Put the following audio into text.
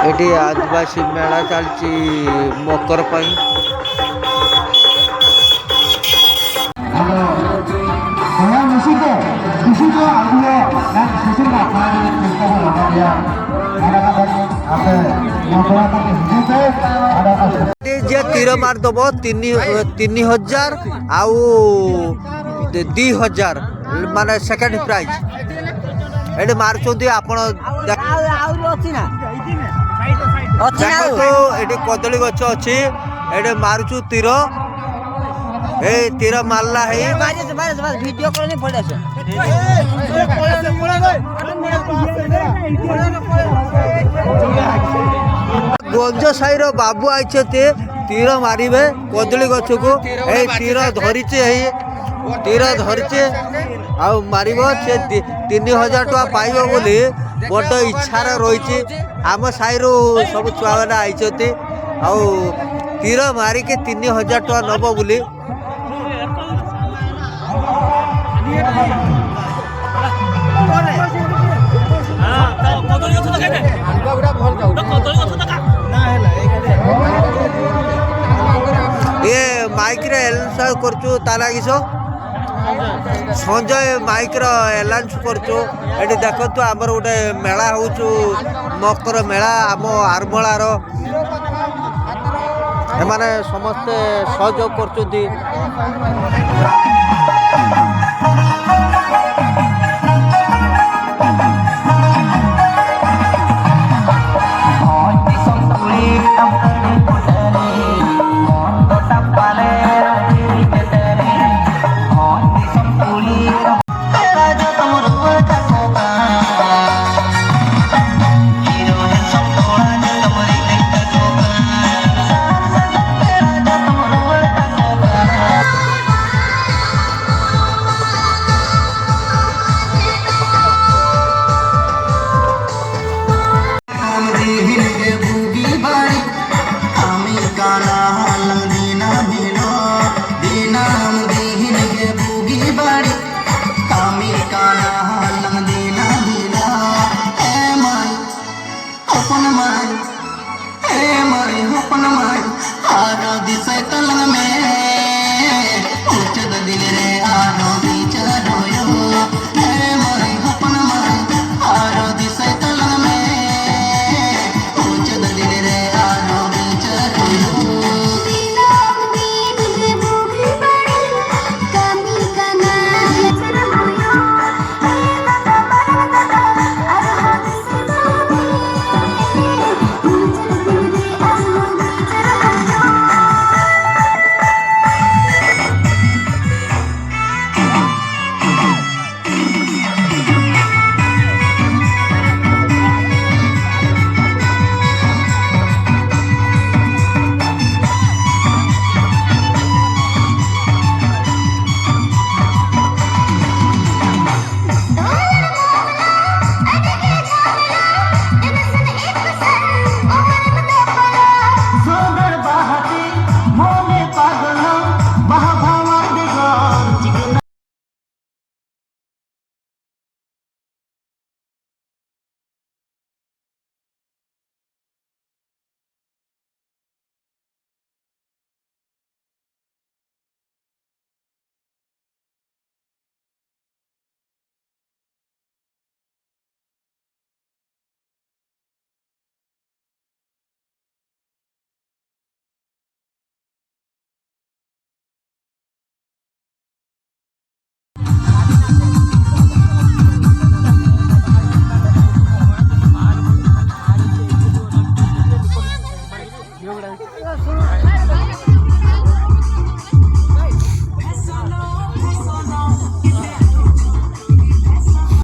eighty आदिवासी मेला चलती मकर पाई जे तीर मार दब 3000 आउ 2000 माने सेकंड प्राइज एटे मारुचंती आपण एटे कदली गछ अछि एटे मारुचु तीर ए तीर मारला है वीडियो करने पड़े गंज साई बाबू आइछते तीर मारिबे कदली गछ को ए तीर धरिचे तीर धरिचे आ मारिबो से 3000 टका पाइबो बोली बड़ इच्छार रही आम साई सब छुआ मैंने आइछते आ तीर मारिके 3000 टका नब बोली ये माइक रे एलाउंस करचु ताला किसो संजय माइक रो एलाउंस करचु एटी देखतो हमर गोटे मेला होचु मकर मेला आम आरमलार एमाने समस्ते सहयोग करचुती Hey,